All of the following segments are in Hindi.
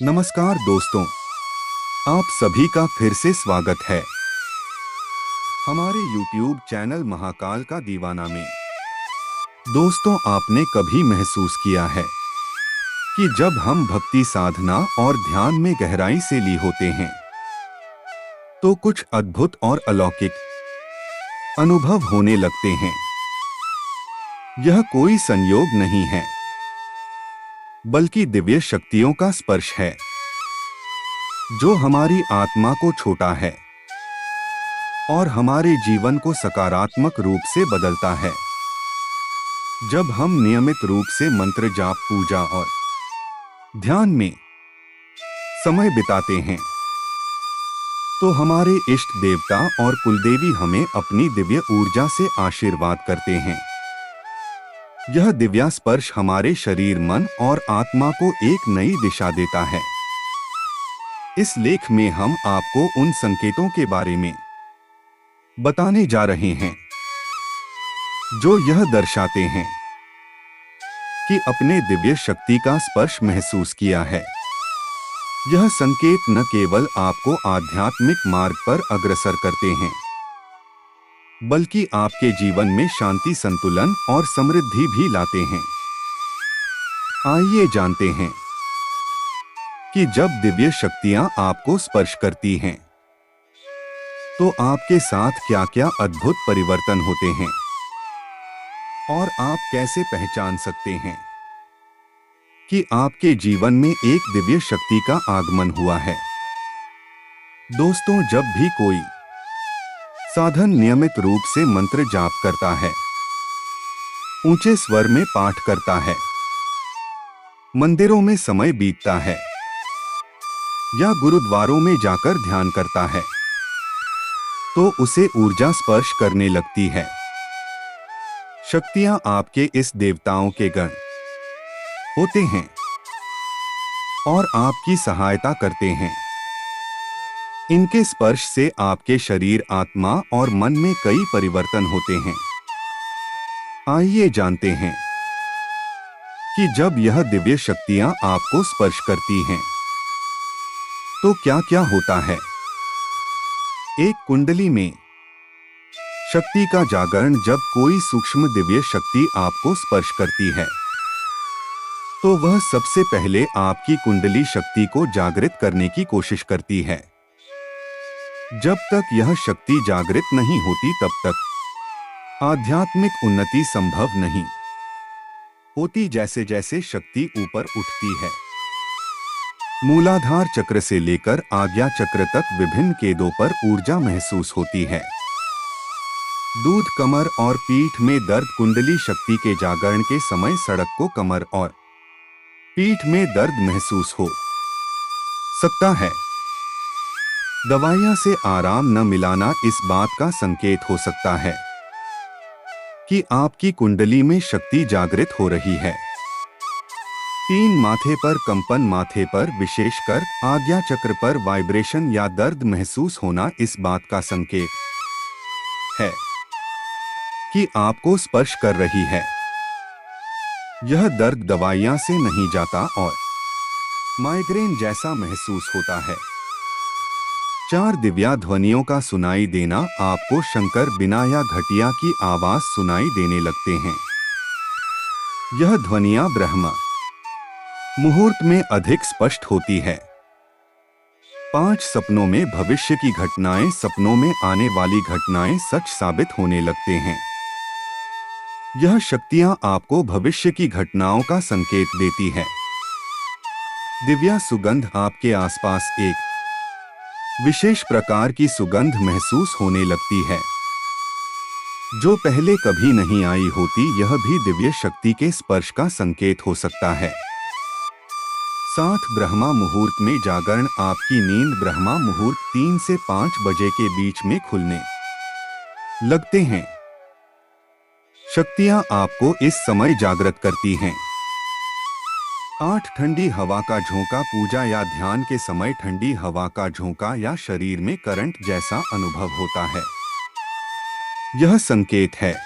नमस्कार दोस्तों, आप सभी का फिर से स्वागत है हमारे YouTube चैनल महाकाल का दीवाना में। दोस्तों, आपने कभी महसूस किया है कि जब हम भक्ति साधना और ध्यान में गहराई से ली होते हैं तो कुछ अद्भुत और अलौकिक अनुभव होने लगते हैं। यह कोई संयोग नहीं है, बल्कि दिव्य शक्तियों का स्पर्श है जो हमारी आत्मा को छूता है और हमारे जीवन को सकारात्मक रूप से बदलता है। जब हम नियमित रूप से मंत्र जाप, पूजा और ध्यान में समय बिताते हैं तो हमारे इष्ट देवता और कुलदेवी हमें अपनी दिव्य ऊर्जा से आशीर्वाद करते हैं। यह दिव्य स्पर्श हमारे शरीर, मन और आत्मा को एक नई दिशा देता है। इस लेख में हम आपको उन संकेतों के बारे में बताने जा रहे हैं जो यह दर्शाते हैं कि अपने दिव्य शक्ति का स्पर्श महसूस किया है। यह संकेत न केवल आपको आध्यात्मिक मार्ग पर अग्रसर करते हैं, बल्कि आपके जीवन में शांति, संतुलन और समृद्धि भी लाते हैं। आइए जानते हैं कि जब दिव्य शक्तियां आपको स्पर्श करती हैं तो आपके साथ क्या-क्या अद्भुत परिवर्तन होते हैं और आप कैसे पहचान सकते हैं कि आपके जीवन में एक दिव्य शक्ति का आगमन हुआ है। दोस्तों, जब भी कोई साधन नियमित रूप से मंत्र जाप करता है, ऊंचे स्वर में पाठ करता है, मंदिरों में समय बीतता है या गुरुद्वारों में जाकर ध्यान करता है, तो उसे ऊर्जा स्पर्श करने लगती है। शक्तियां आपके इस देवताओं के गण होते हैं और आपकी सहायता करते हैं। इनके स्पर्श से आपके शरीर, आत्मा और मन में कई परिवर्तन होते हैं। आइए जानते हैं कि जब यह दिव्य शक्तियां आपको स्पर्श करती हैं तो क्या-क्या होता है। एक कुंडली में शक्ति का जागरण। जब कोई सूक्ष्म दिव्य शक्ति आपको स्पर्श करती है तो वह सबसे पहले आपकी कुंडली शक्ति को जागृत करने की कोशिश करती है। जब तक यह शक्ति जागृत नहीं होती, तब तक आध्यात्मिक उन्नति संभव नहीं होती। जैसे जैसे शक्ति ऊपर उठती है, मूलाधार चक्र से लेकर आज्ञा चक्र तक विभिन्न केंद्रों पर ऊर्जा महसूस होती है। दूध, कमर और पीठ में दर्द। कुंडली शक्ति के जागरण के समय सड़क को कमर और पीठ में दर्द महसूस हो सकता है। दवाइयां से आराम न मिलना इस बात का संकेत हो सकता है कि आपकी कुंडली में शक्ति जागृत हो रही है। 3, माथे पर कंपन। माथे पर, विशेषकर आज्ञा चक्र पर वाइब्रेशन या दर्द महसूस होना इस बात का संकेत है कि आपको स्पर्श कर रही है। यह दर्द दवाइयां से नहीं जाता और माइग्रेन जैसा महसूस होता है। 4, दिव्या ध्वनियों का सुनाई देना। आपको शंकर, बीना या घटिया की आवाज सुनाई देने लगते हैं। यह ध्वनियां ब्रह्म मुहूर्त में अधिक स्पष्ट होती है। 5, सपनों में भविष्य की घटनाएं। सपनों में आने वाली घटनाएं सच साबित होने लगते हैं। यह शक्तियां आपको भविष्य की घटनाओं का संकेत देती है। दिव्या सुगंध। आपके आसपास एक विशेष प्रकार की सुगंध महसूस होने लगती है जो पहले कभी नहीं आई होती। यह भी दिव्य शक्ति के स्पर्श का संकेत हो सकता है। 7, ब्रह्मा मुहूर्त में जागरण। आपकी नींद ब्रह्मा मुहूर्त 3 से 5 बजे के बीच में खुलने लगते हैं। शक्तियां आपको इस समय जागृत करती हैं। 8, ठंडी हवा का झोंका। पूजा या ध्यान के समय ठंडी हवा का झोंका या शरीर में करंट जैसा अनुभव होता है। यह संकेत है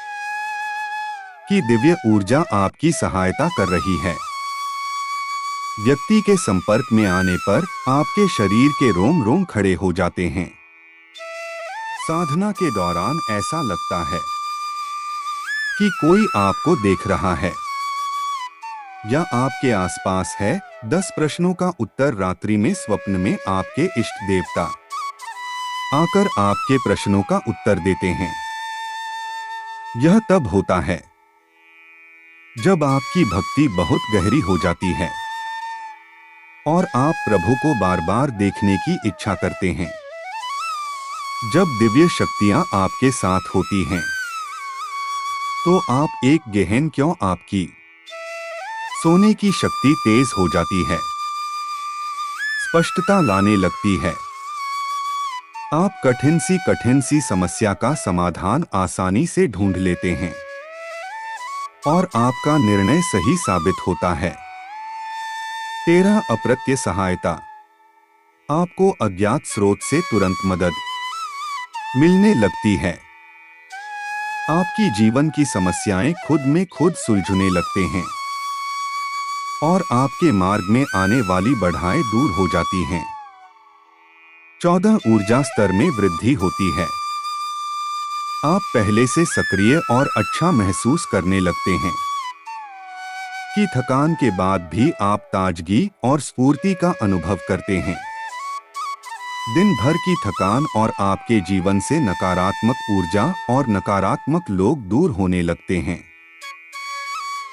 कि दिव्य ऊर्जा आपकी सहायता कर रही है। व्यक्ति के संपर्क में आने पर आपके शरीर के रोम रोम खड़े हो जाते हैं। साधना के दौरान ऐसा लगता है कि कोई आपको देख रहा है या आपके आसपास है। 10 प्रश्नों का उत्तर रात्रि में स्वप्न में आपके इष्ट देवता आकर आपके प्रश्नों का उत्तर देते हैं। यह तब होता है जब आपकी भक्ति बहुत गहरी हो जाती है और आप प्रभु को बार बार देखने की इच्छा करते हैं। जब दिव्य शक्तियां आपके साथ होती हैं तो आप एक गहन क्यों आपकी सोने की शक्ति तेज हो जाती है, स्पष्टता लाने लगती है। आप कठिन सी समस्या का समाधान आसानी से ढूंढ लेते हैं और आपका निर्णय सही साबित होता है। 13 अप्रत्य सहायता। आपको अज्ञात स्रोत से तुरंत मदद मिलने लगती है। आपकी जीवन की समस्याएं खुद में खुद सुलझने लगते हैं और आपके मार्ग में आने वाली बाधाएं दूर हो जाती हैं। 14 ऊर्जा स्तर में वृद्धि होती है। आप पहले से सक्रिय और अच्छा महसूस करने लगते हैं कि थकान के बाद भी आप ताजगी और स्फूर्ति का अनुभव करते हैं। दिन भर की थकान और आपके जीवन से नकारात्मक ऊर्जा और नकारात्मक लोग दूर होने लगते हैं।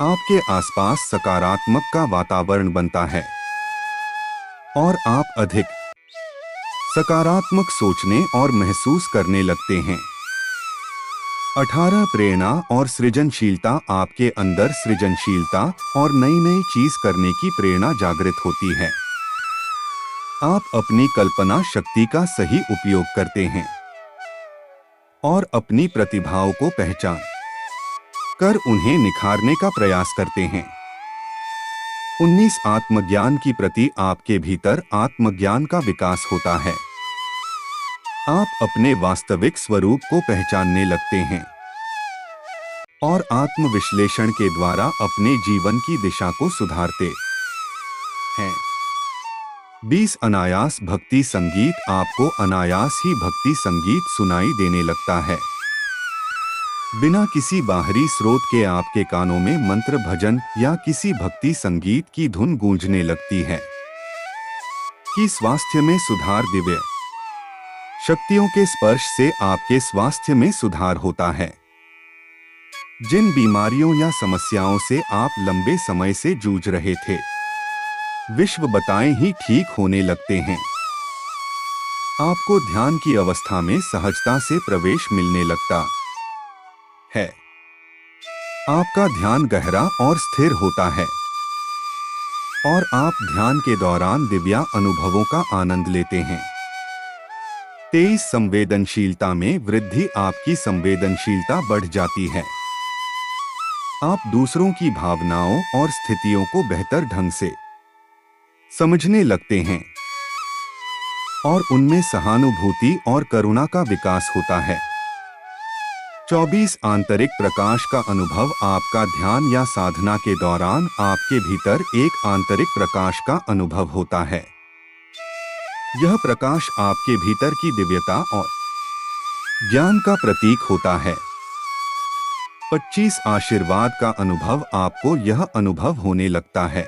आपके आसपास सकारात्मक का वातावरण बनता है और आप अधिक सकारात्मक सोचने और महसूस करने लगते हैं। 18 प्रेरणा और सृजनशीलता। आपके अंदर सृजनशीलता और नई नई चीज करने की प्रेरणा जागृत होती है। आप अपनी कल्पना शक्ति का सही उपयोग करते हैं और अपनी प्रतिभाओं को पहचान कर उन्हें निखारने का प्रयास करते हैं। 19 आत्मज्ञान की प्रति। आपके भीतर आत्मज्ञान का विकास होता है। आप अपने वास्तविक स्वरूप को पहचानने लगते हैं और आत्मविश्लेषण के द्वारा अपने जीवन की दिशा को सुधारते हैं। 20 अनायास भक्ति संगीत। आपको अनायास ही भक्ति संगीत सुनाई देने लगता है। बिना किसी बाहरी स्रोत के आपके कानों में मंत्र भजन या किसी भक्ति संगीत की धुन गूंजने लगती है कि स्वास्थ्य में सुधार। दिव्य शक्तियों के स्पर्श से आपके स्वास्थ्य में सुधार होता है। जिन बीमारियों या समस्याओं से आप लंबे समय से जूझ रहे थे, विश्व बताएं ही ठीक होने लगते हैं। आपको ध्यान की अवस्था में सहजता से प्रवेश मिलने लगता है। आपका ध्यान गहरा और स्थिर होता है और आप ध्यान के दौरान दिव्य अनुभवों का आनंद लेते हैं। 23 संवेदनशीलता में वृद्धि। आपकी संवेदनशीलता बढ़ जाती है। आप दूसरों की भावनाओं और स्थितियों को बेहतर ढंग से समझने लगते हैं और उनमें सहानुभूति और करुणा का विकास होता है। 24 आंतरिक प्रकाश का अनुभव। आपका ध्यान या साधना के दौरान आपके भीतर एक आंतरिक प्रकाश का अनुभव होता है। यह प्रकाश आपके भीतर की दिव्यता और ज्ञान का प्रतीक होता है। 25 आशीर्वाद का अनुभव। आपको यह अनुभव होने लगता है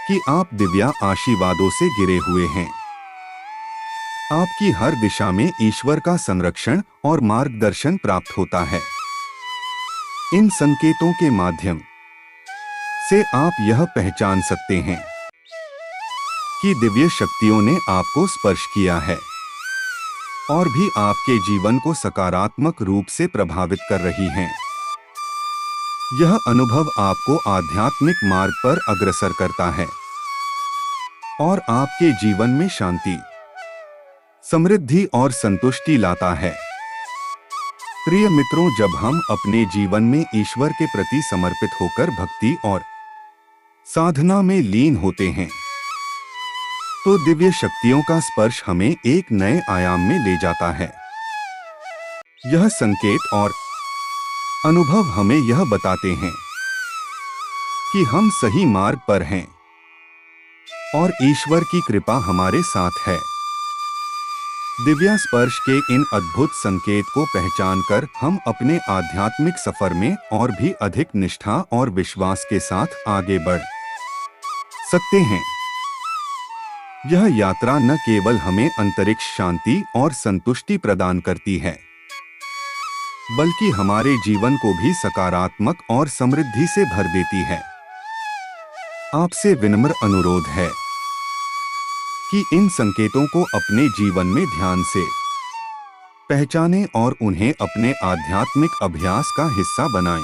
कि आप दिव्य आशीर्वादों से घिरे हुए हैं। आपकी हर दिशा में ईश्वर का संरक्षण और मार्गदर्शन प्राप्त होता है। इन संकेतों के माध्यम से आप यह पहचान सकते हैं कि दिव्य शक्तियों ने आपको स्पर्श किया है और भी आपके जीवन को सकारात्मक रूप से प्रभावित कर रही हैं। यह अनुभव आपको आध्यात्मिक मार्ग पर अग्रसर करता है और आपके जीवन में शांति, समृद्धि और संतुष्टि लाता है। प्रिय मित्रों, जब हम अपने जीवन में ईश्वर के प्रति समर्पित होकर भक्ति और साधना में लीन होते हैं, तो दिव्य शक्तियों का स्पर्श हमें एक नए आयाम में ले जाता है। यह संकेत और अनुभव हमें यह बताते हैं कि हम सही मार्ग पर हैं और ईश्वर की कृपा हमारे साथ है। दिव्या स्पर्श के इन अद्भुत संकेत को पहचानकर हम अपने आध्यात्मिक सफर में और भी अधिक निष्ठा और विश्वास के साथ आगे बढ़ सकते हैं। यह यात्रा न केवल हमें अंतरिक्ष शांति और संतुष्टि प्रदान करती है, बल्कि हमारे जीवन को भी सकारात्मक और समृद्धि से भर देती है। आपसे विनम्र अनुरोध है कि इन संकेतों को अपने जीवन में ध्यान से पहचानें और उन्हें अपने आध्यात्मिक अभ्यास का हिस्सा बनाएं।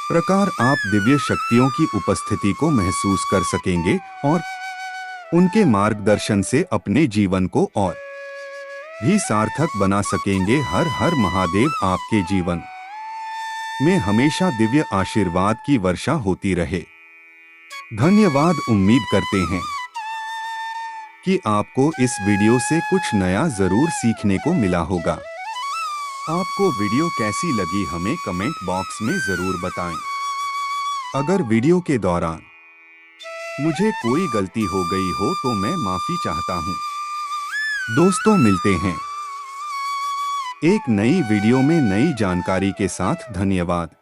प्रकार आप दिव्य शक्तियों की उपस्थिति को महसूस कर सकेंगे और उनके मार्गदर्शन से अपने जीवन को और भी सार्थक बना सकेंगे। हर हर महादेव। आपके जीवन में हमेशा दिव्य आशीर्वाद की वर्षा होती रहे। धन्यवाद। उम्मीद करते हैं कि आपको इस वीडियो से कुछ नया जरूर सीखने को मिला होगा। आपको वीडियो कैसी लगी हमें कमेंट बॉक्स में जरूर बताएं। अगर वीडियो के दौरान मुझे कोई गलती हो गई हो तो मैं माफी चाहता हूं। दोस्तों, मिलते हैं एक नई वीडियो में नई जानकारी के साथ। धन्यवाद।